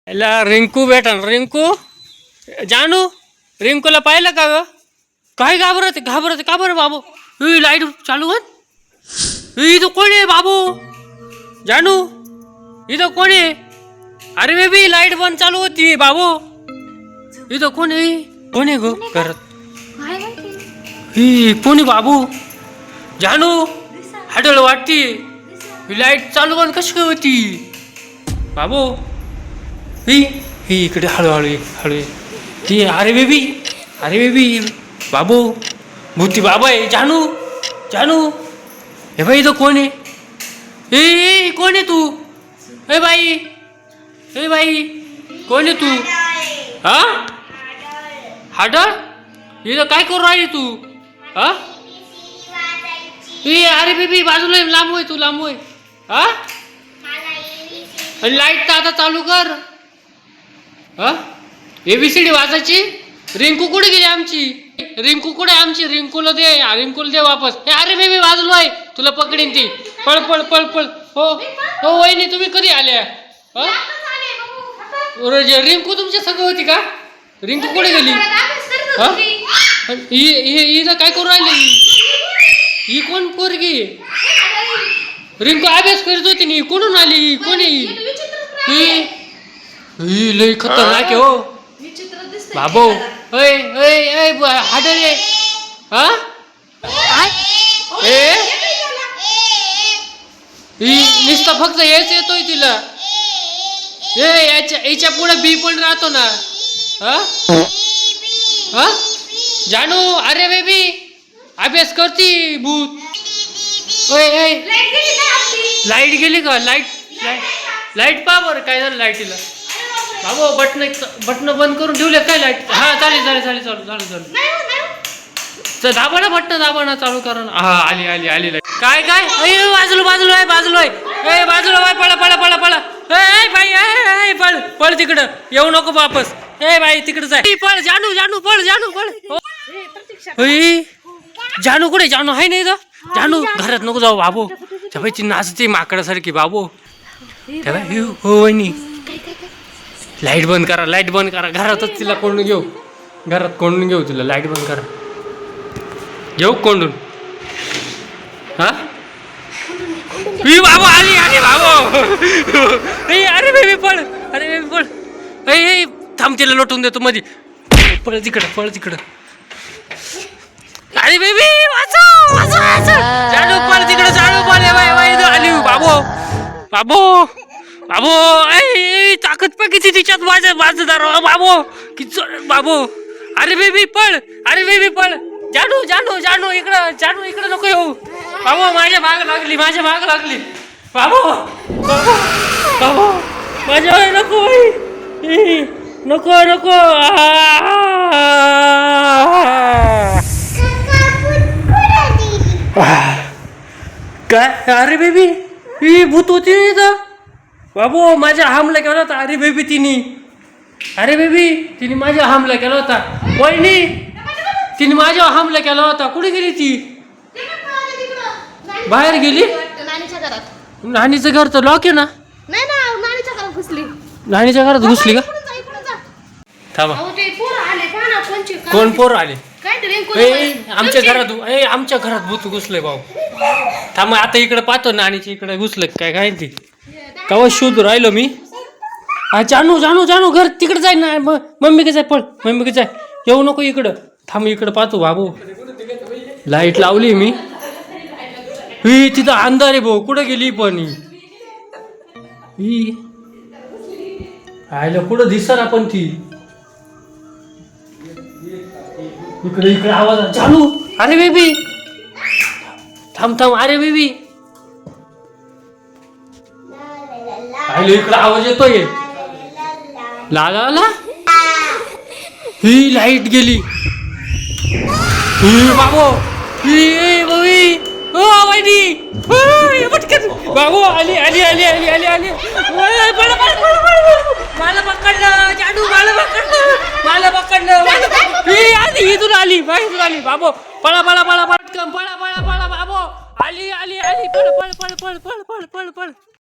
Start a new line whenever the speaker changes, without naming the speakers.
याला रिंकू भेटन. रिंकू जानू रिंकूला पाहिलं का ग? काय घाबरत घाबरत का बरं बाबू? लाईट चालू कर. इथं कोण आहे बाबू? जानू इथं कोण आहे? अरे बेबी लाईट बंद चालू होती बाबू. इथं कोण आहे? कोण आहे ग करत? कोणी बाबू? जानू हाडळ वाटती. लाईट चालू बंद कशी काय होती बाबू? ही इकडे हळूहळू हळू ती. अरे बेबी बाबू भूती बाबा आहे. जानू जानू हे बाई इथं कोण आहे? कोण आहे तू? ए बाई कोण आहे तू? हा हाडळ इथं काय करू राहिली तू? हा अरे बेबी बाजूला लांब होय तू, लांब होय. हा आणि लाईट तर आता चालू कर. हा ABCD वाजायची. रिंकू कुठे गेली आमची? रिंकू कुठे आमची? रिंकूला दे वापस. अरे बेबी वाजलो आहे, तुला पकडीन ती. पळ पळ पळ पळ. हो हो वहिनी तुम्ही कधी आल्या? रिंकू तुमच्या संग होती का? रिंकू कुठे गेली? ही काय करू राहिली? ही कोण पोरगी? रिंकू अभ्यास करत होती नी. कोणून आली? कोणी ही लई खतरनाक आहे हो बाबू. हाडळे हा नुसता फक्त हेच येतोय तिला. याच्या पुढे बी पण राहतो ना. हा जानू अरे बेबी अभ्यास करती भूत. लाईट गेली का? लाईट पहा बरं काय झालं लाईटीला बाबू. बटन बंद करून ठेवले काय लाईट? हा चालू दाबा ना बटन, दाबा ना चालू करा. हा आली लाईट. काय बाजूला आहे. पळा पळ तिकडं. येऊ नको वापस. बाई तिकडे जाय. पळ जानू पळ. जानू कुठे? जानू आहे नाही तर. जानू घरात नको जाऊ बाबू. त्याची नाचते माकडासारखी बाबू. हो वहिनी लाईट बंद करा. घरातच तिला कोंडून घेऊ. तिला लाईट बंद करा. घेऊ कोंडून. हा बाबू आली बाबू. अरे बेबी पळ. थांब तिला लोटून देतो मध्ये. पळ तिकडं. अरे बेबी वाचव. जानू पळ तिकडं. आली बाबू. ताकद पण किती तिच्यात माझदार बाबू. अरे बेबी पळ. जानू इकडं नको येऊ बाबू. माझ्या माग लागली बाबू. माझ्या नको. काय? अरे बेबी ही भूत होती तर बाबू. माझ्या हमला केला होता. अरे बेबी तिने माझ्या हमला केला होता. वहिनी तिने माझ्या हमला केला होता. कुठे गेली ती? बाहेर गेली. नानीचं घर तर लॉक आहे ना. नानीच्या घरात घुसली का? थांबा. कोण पोर आले? आमच्या घरात भूत घुसलंय भाऊ. थांबा आता इकडे पाहतो. नानीच्या इकडे घुसलं काय ती. कवा शोध राहिलो मी. जानू घर तिकडे जाय ना. मम्मी जाय पळ. मम्मी जाय. येऊ नको इकडं. थांब इकडं पाहतो बाबू. लाईट लावली मी. तिथं अंधार आहे भाऊ. कुठं गेली पण आयला कुठं दिसणार पण ती. इकडे आवाज. जानू अरे बेबी थांब. अरे बेबी आयला इकडे आवाज येतोय. लाला ही लाईट गेली. बाबू पटकन बाबू. आली मला पकडलं. जानू मला पकडलं. इथून आली बाबू. पळा पटकन पळा बाबू. आली पळ.